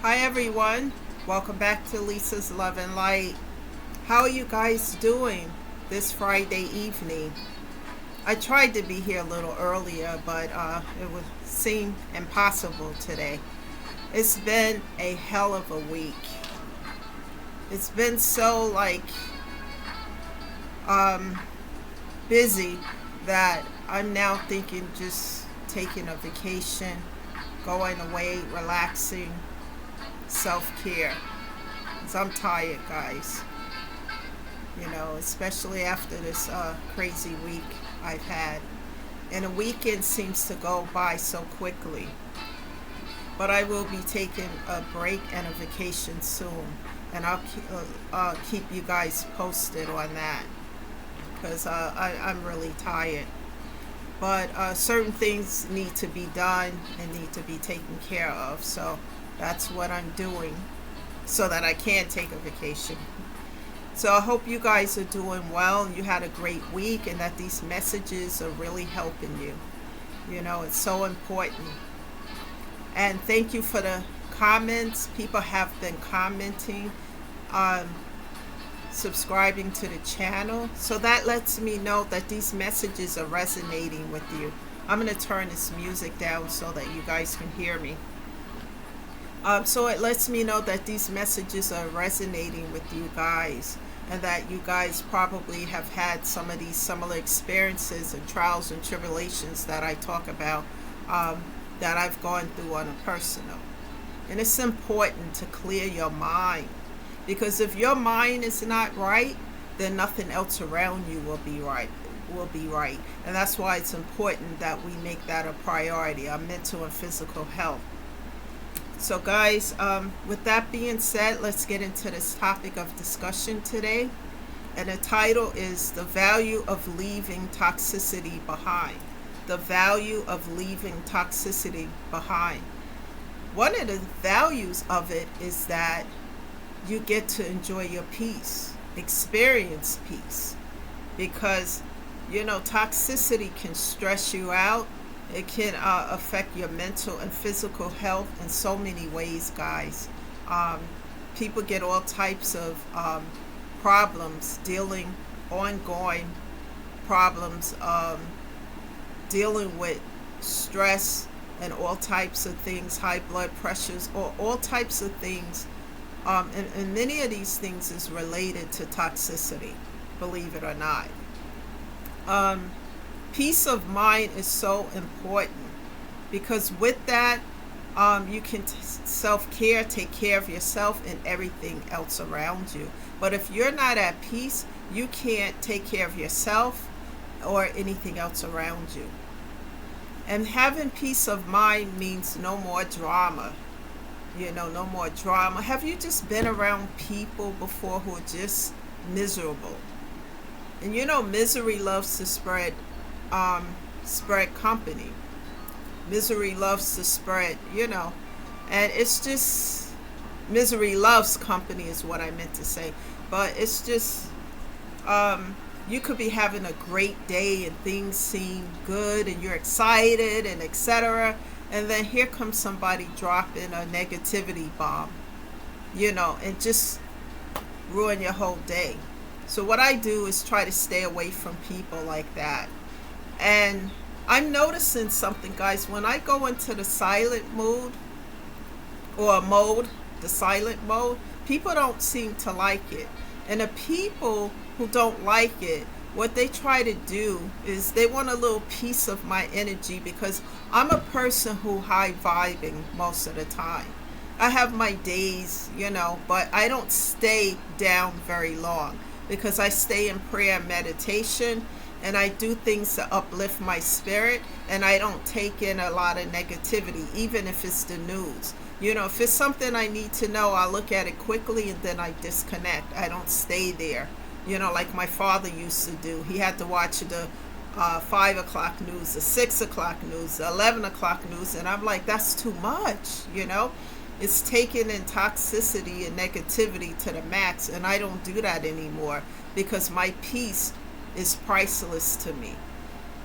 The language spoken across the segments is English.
Hi everyone, welcome back to Lisa's Love and Light. How are you guys doing this Friday evening? I tried to be here a little earlier, but it would seem impossible today. It's been a hell of a week. It's been so um, busy that I'm now thinking just taking a vacation, going away, relaxing, self care. Because I'm tired, guys. Especially after this crazy week I've had. And a weekend seems to go by so quickly. But I will be taking a break and a vacation soon. And I'll keep you guys posted on that. Because I'm really tired. But certain things need to be done and need to be taken care of. So that's what I'm doing so that I can take a vacation. So I hope you guys are doing well and you had a great week and that these messages are really helping you. It's so important. And thank you for the comments. People have been commenting, um, subscribing to the channel. So that lets me know that these messages are resonating with you. I'm going to turn this music down so that you guys can hear me. So it lets me know that these messages are resonating with you guys and that you guys probably have had some of these similar experiences and trials and tribulations that I talk about, that I've gone through on a personal. And it's important to clear your mind, because if your mind is not right, then nothing else around you will be right. And that's why it's important that we make that a priority, our mental and physical health. So, guys, with that being said, let's get into this topic of discussion today. And the title is The Value of Leaving Toxicity Behind. The value of leaving toxicity behind. One of the values of it is that you get to enjoy your peace, experience peace. Because, toxicity can stress you out. It can affect your mental and physical health in so many ways, guys. Um, People get all types of problems ongoing problems, dealing with stress and all types of things, high blood pressures, or all types of things. And many of these things is related to toxicity, believe it or not. Um, Peace of mind is so important, because with that, you can self-care, take care of yourself and everything else around you. But if you're not at peace, you can't take care of yourself or anything else around you. And having peace of mind means no more drama. No more drama. Have you just been around people before who are just miserable? And misery loves to spread company. Misery loves to spread, and it's just, misery loves company is what I meant to say. But it's just, you could be having a great day and things seem good and you're excited and etc. And then here comes somebody dropping a negativity bomb, and just ruin your whole day. So what I do is try to stay away from people like that. And I'm noticing something, guys. When I go into the silent mood or mode, the silent mode, people don't seem to like it. And the people who don't like it, what they try to do is they want a little piece of my energy, because I'm a person who high vibing most of the time. I have my days, but I don't stay down very long, because I stay in prayer and meditation, and I do things to uplift my spirit, and I don't take in a lot of negativity, even if it's the news. If it's something I need to know, I'll look at it quickly and then I disconnect. I don't stay there. Like my father used to do. He had to watch the 5 o'clock news, the 6 o'clock news, the 11 o'clock news, and I'm like, that's too much. It's taking in toxicity and negativity to the max, and I don't do that anymore, because my peace is priceless to me.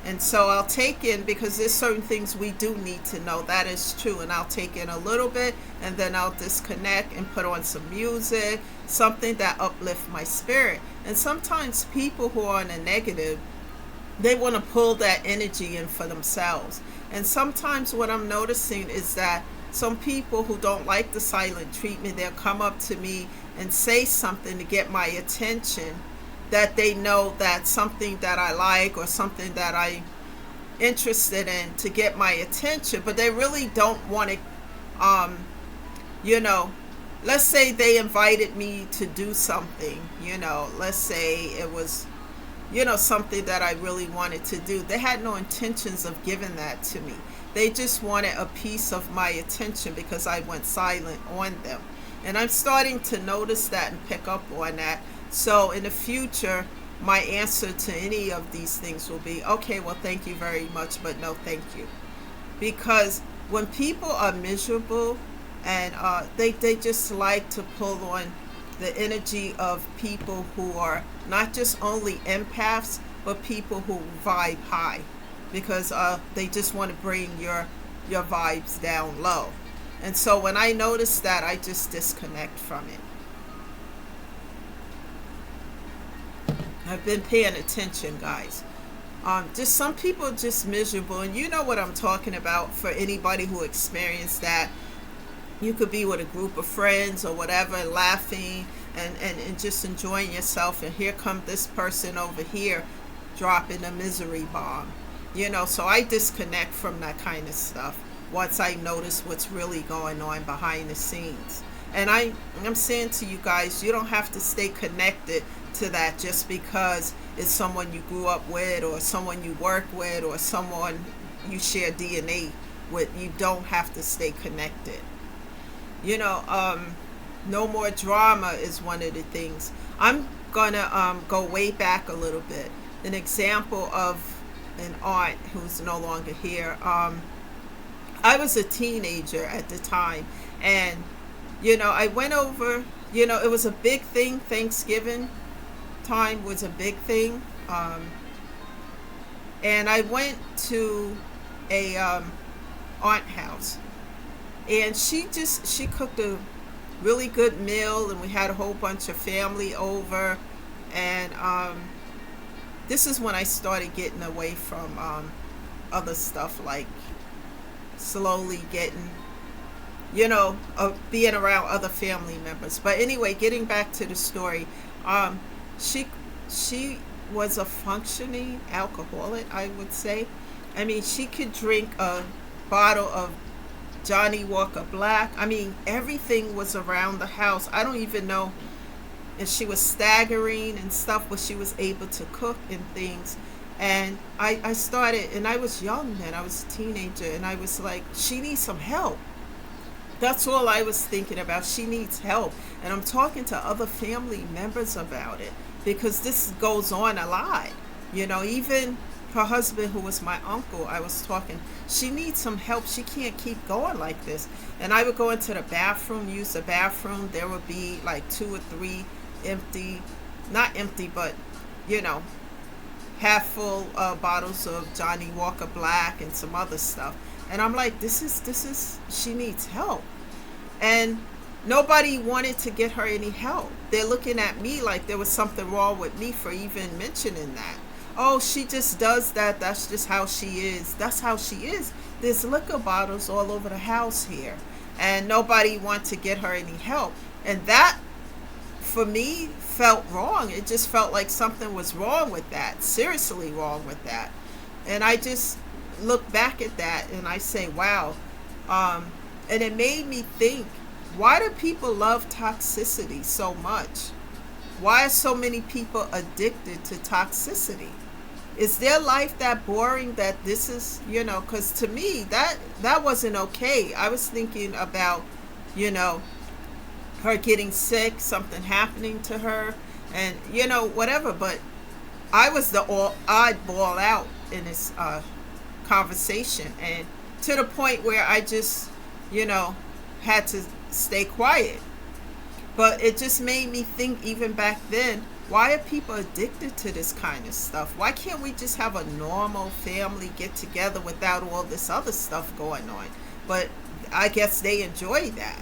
And so I'll take in, because there's certain things we do need to know. That is true. And I'll take in a little bit, and then I'll disconnect and put on some music, something that uplifts my spirit. And sometimes people who are in a negative, they want to pull that energy in for themselves. And sometimes what I'm noticing is that some people who don't like the silent treatment, they'll come up to me and say something to get my attention, that they know that's something that I like or something that I'm interested in, to get my attention. But they really don't want to, you know, let's say they invited me to do something, let's say it was, something that I really wanted to do. They had no intentions of giving that to me. They just wanted a piece of my attention because I went silent on them. And I'm starting to notice that and pick up on that. So in the future, my answer to any of these things will be, okay, well, thank you very much, but no thank you. Because when people are miserable, and they just like to pull on the energy of people who are not just only empaths, but people who vibe high, because they just want to bring your vibes down low. And so when I notice that, I just disconnect from it. I've been paying attention, guys. Just some people are just miserable, and you know what I'm talking about. For anybody who experienced that, you could be with a group of friends or whatever, laughing and just enjoying yourself, and here come this person over here dropping a misery bomb. So I disconnect from that kind of stuff once I notice what's really going on behind the scenes. And I'm saying to you guys, you don't have to stay connected to that just because it's someone you grew up with, or someone you work with, or someone you share DNA with. You don't have to stay connected. No more drama is one of the things. I'm gonna go way back a little bit. An example of an aunt who's no longer here. I was a teenager at the time, and I went over. It was a big thing. Thanksgiving time was a big thing, and I went to a aunt house. And she cooked a really good meal, and we had a whole bunch of family over. And this is when I started getting away from other stuff, like slowly getting, being around other family members. But anyway, getting back to the story, she was a functioning alcoholic, I would say. I mean, she could drink a bottle of Johnny Walker Black. I mean, everything was around the house. I don't even know if she was staggering and stuff, but she was able to cook and things. And I started, and I was young then. I was a teenager, and I was like, she needs some help. That's all I was thinking about. She needs help. And I'm talking to other family members about it, because this goes on a lot. Even her husband, who was my uncle, I was talking, she needs some help. She can't keep going like this. And I would go into the bathroom, use the bathroom. There would be like 2 or 3 empty, not empty, but, half full bottles of Johnny Walker Black and some other stuff. And I'm like, this is, she needs help. And nobody wanted to get her any help. They're looking at me like there was something wrong with me for even mentioning that. Oh, she just does that. That's just how she is. That's how she is. There's liquor bottles all over the house here. And nobody wants to get her any help. And that, for me, felt wrong. It just felt like something was wrong with that. Seriously wrong with that. And I just look back at that and I say, wow. And it made me think, why do people love toxicity so much? Why are so many people addicted to toxicity? Is their life that boring that this is, because to me, that wasn't okay. I was thinking about, her getting sick, something happening to her, and, whatever. But I was the oddball out in this conversation, and to the point where I just, had to stay quiet. But it just made me think, even back then, why are people addicted to this kind of stuff? Why can't we just have a normal family get together without all this other stuff going on? But I guess they enjoy that.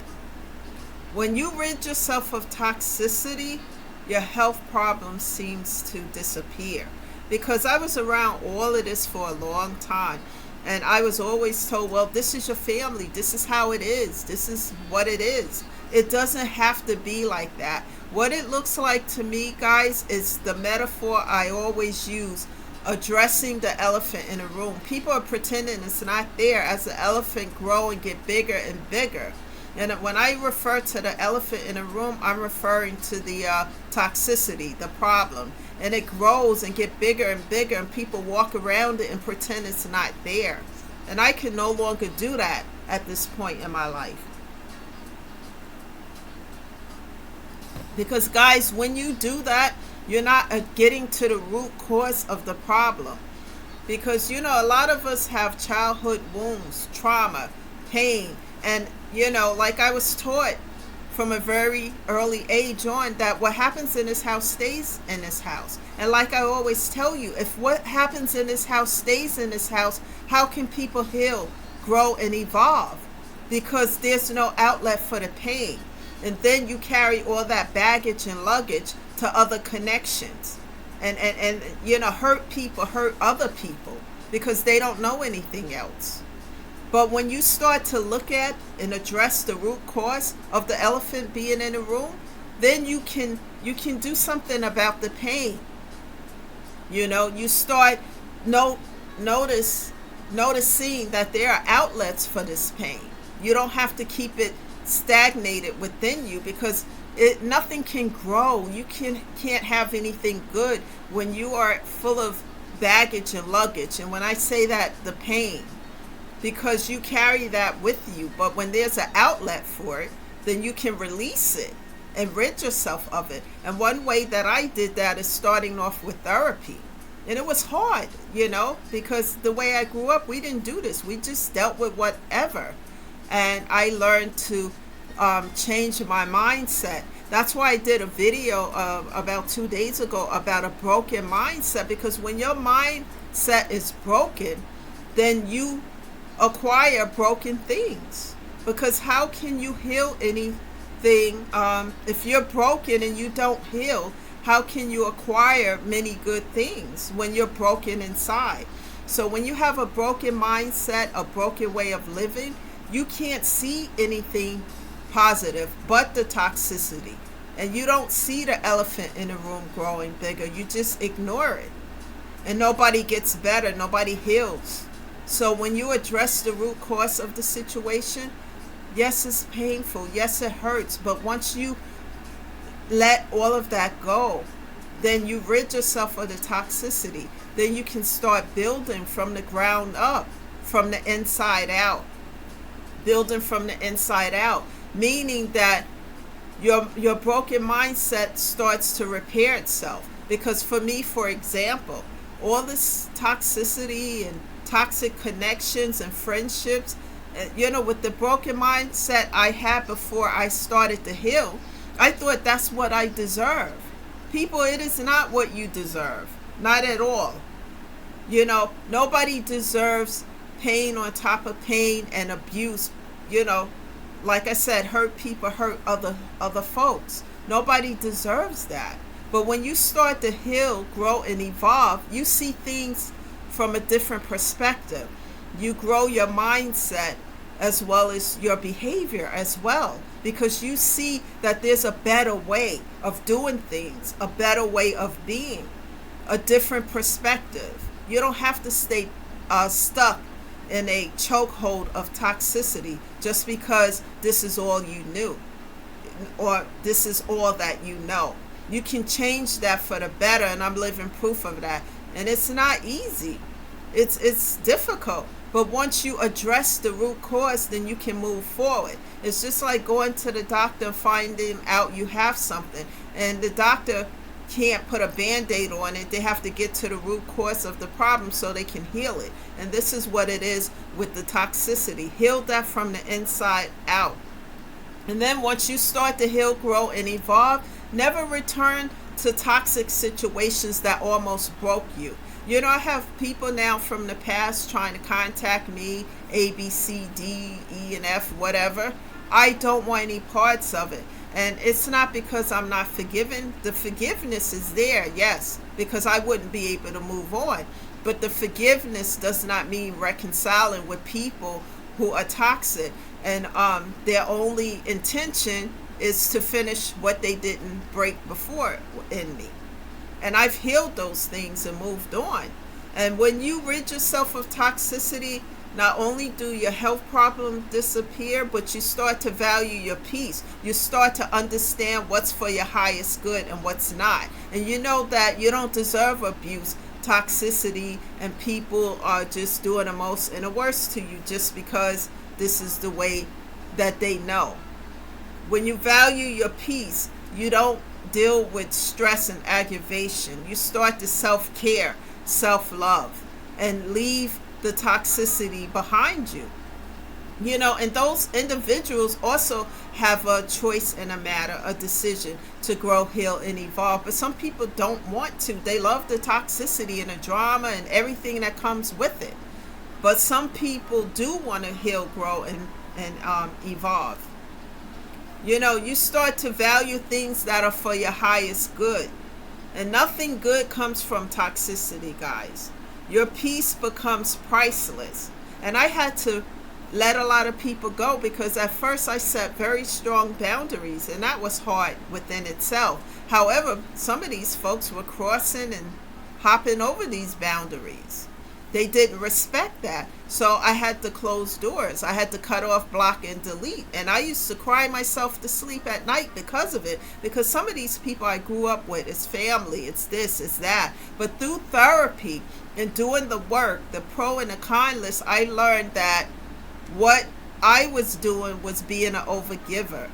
When you rid yourself of toxicity, your health problems seems to disappear. Because I was around all of this for a long time, and I was always told, well, this is your family, this is how it is, this is what it is. It doesn't have to be like that. What it looks like to me, guys, is the metaphor I always use, addressing the elephant in a room. People are pretending it's not there as the elephant grow and get bigger and bigger. And when I refer to the elephant in a room, I'm referring to the toxicity, the problem. And it grows and get bigger and bigger, and people walk around it and pretend it's not there. And I can no longer do that at this point in my life. Because, guys, when you do that, you're not getting to the root cause of the problem. Because, a lot of us have childhood wounds, trauma, pain, and like I was taught from a very early age on, that what happens in this house stays in this house. And like I always tell you, if what happens in this house stays in this house, how can people heal, grow, and evolve? Because there's no outlet for the pain. And then you carry all that baggage and luggage to other connections. And hurt people hurt other people because they don't know anything else. But when you start to look at and address the root cause of the elephant being in the room, then you can do something about the pain. You start noticing that there are outlets for this pain. You don't have to keep it stagnated within you, because nothing can grow. You can't have anything good when you are full of baggage and luggage. And when I say that, the pain, because you carry that with you. But when there's an outlet for it, then you can release it and rid yourself of it. And one way that I did that is starting off with therapy. And it was hard, because the way I grew up, we didn't do this. We just dealt with whatever. And I learned to change my mindset. That's why I did a video about 2 days ago about a broken mindset, because when your mindset is broken, then you acquire broken things. Because how can you heal anything if you're broken and you don't heal? How can you acquire many good things when you're broken inside? So when you have a broken mindset, a broken way of living, you can't see anything positive but the toxicity. And you don't see the elephant in the room growing bigger. You just ignore it. And nobody gets better. Nobody heals. So when you address the root cause of the situation, yes, it's painful. Yes, it hurts. But once you let all of that go, then you rid yourself of the toxicity. Then you can start building from the ground up, from the inside out. Building from the inside out, meaning that your broken mindset starts to repair itself. Because for me, for example, all this toxicity and toxic connections and friendships, with the broken mindset I had before I started to heal, I thought that's what I deserve. People, it is not what you deserve. Not at all. Nobody deserves pain on top of pain and abuse. Like I said, hurt people hurt other folks. Nobody deserves that. But when you start to heal, grow, and evolve, you see things from a different perspective. You grow your mindset as well as your behavior as well, because you see that there's a better way of doing things, a better way of being, a different perspective. You don't have to stay stuck in a chokehold of toxicity just because this is all you knew or this is all that you know. You can change that for the better, and I'm living proof of that. And it's not easy. It's difficult. But once you address the root cause, then you can move forward. It's just like going to the doctor and finding out you have something. And the doctor can't put a Band-Aid on it. They have to get to the root cause of the problem so they can heal it. And this is what it is with the toxicity. Heal that from the inside out. And then once you start to heal, grow, and evolve, never return to toxic situations that almost broke you. You know, I have people now from the past trying to contact me, A, B, C, D, E, and F, whatever. I don't want any parts of it. And it's not because I'm not forgiven. The forgiveness is there, yes, because I wouldn't be able to move on. But the forgiveness does not mean reconciling with people who are toxic, and their only intention is to finish what they didn't break before in me. And I've healed those things and moved on. And when you rid yourself of toxicity, not only do your health problems disappear, but you start to value your peace. You start to understand what's for your highest good and what's not. And you know that you don't deserve abuse, toxicity, and people are just doing the most and the worst to you just because this is the way that they know. When you value your peace, you don't deal with stress and aggravation. You start to self-care, self-love, and leave the toxicity behind you. You know, and those individuals also have a choice in a matter, a decision to grow, heal, and evolve. But some people don't want to. They love the toxicity and the drama and everything that comes with it. But some people do want to heal, grow, and evolve. You know, you start to value things that are for your highest good. And nothing good comes from toxicity, guys. Your peace becomes priceless. And I had to let a lot of people go because at first I set very strong boundaries, and that was hard within itself. However, some of these folks were crossing and hopping over these boundaries. They didn't respect that. So I had to close doors. I had to cut off, block, and delete. And I used to cry myself to sleep at night because of it. Because some of these people I grew up with, it's family, it's this, it's that. But through therapy and doing the work, the pro and the con list, I learned that what I was doing was being an overgiver.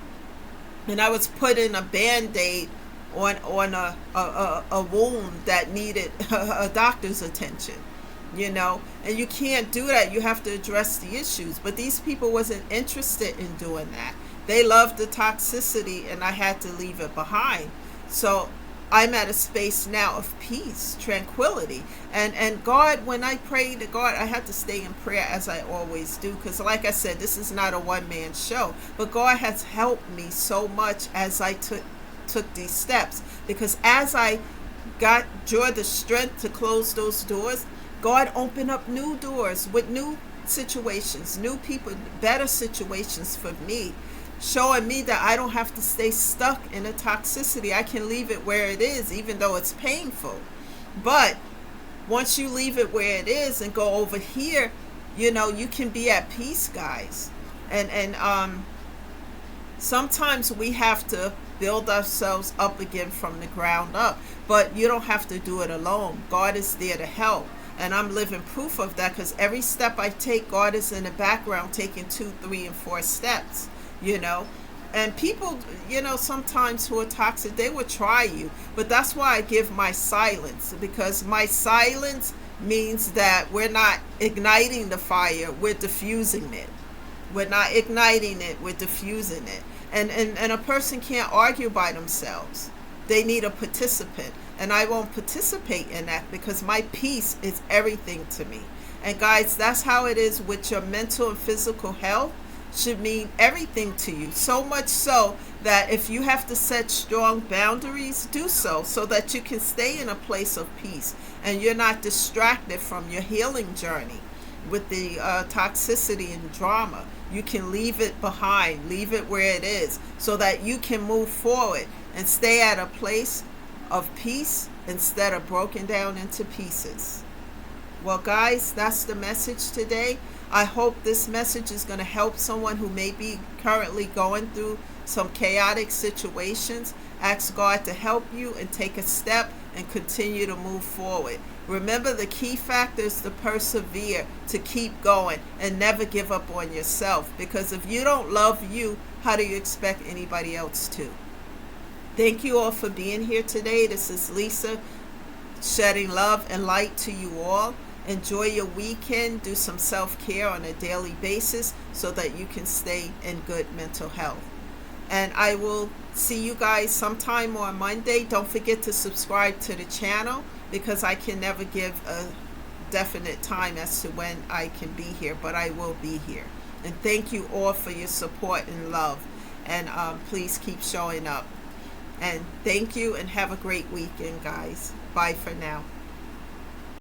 And I was putting a Band-Aid on a wound that needed a doctor's attention. You know, and you can't do that. You have to address the issues. But these people wasn't interested in doing that. They loved the toxicity, and I had to leave it behind. So I'm at a space now of peace, tranquility. And God, when I prayed to God, I had to stay in prayer as I always do. Because like I said, this is not a one-man show. But God has helped me so much as I took these steps. Because as I drew the strength to close those doors, God opened up new doors with new situations, new people, better situations for me, showing me that I don't have to stay stuck in a toxicity. I can leave it where it is, even though it's painful. But once you leave it where it is and go over here, you know, you can be at peace, guys. And sometimes we have to build ourselves up again from the ground up. But you don't have to do it alone. God is there to help. And I'm living proof of that because every step I take, God is in the background taking 2, 3, and 4 steps, you know. And people, you know, sometimes who are toxic, they will try you. But that's why I give my silence, because my silence means that we're not igniting the fire, we're diffusing it. We're not igniting it, we're diffusing it. And a person can't argue by themselves. They need a participant. And I won't participate in that because my peace is everything to me. And guys, that's how it is with your mental and physical health. Should mean everything to you. So much so that if you have to set strong boundaries, do so that you can stay in a place of peace and you're not distracted from your healing journey with the toxicity and drama. You can leave it behind, leave it where it is, so that you can move forward and stay at a place of peace instead of broken down into pieces. Well, guys, that's the message today. I hope this message is going to help someone who may be currently going through some chaotic situations. Ask God to help you and take a step and continue to move forward. Remember, the key factor is to persevere, to keep going, and never give up on yourself. Because if you don't love you, how do you expect anybody else to? Thank you all for being here today. This is Lisa, shedding love and light to you all. Enjoy your weekend. Do some self-care on a daily basis so that you can stay in good mental health. And I will see you guys sometime on Monday. Don't forget to subscribe to the channel, because I can never give a definite time as to when I can be here, but I will be here. And thank you all for your support and love. And please keep showing up. And thank you, and have a great weekend, guys. Bye for now.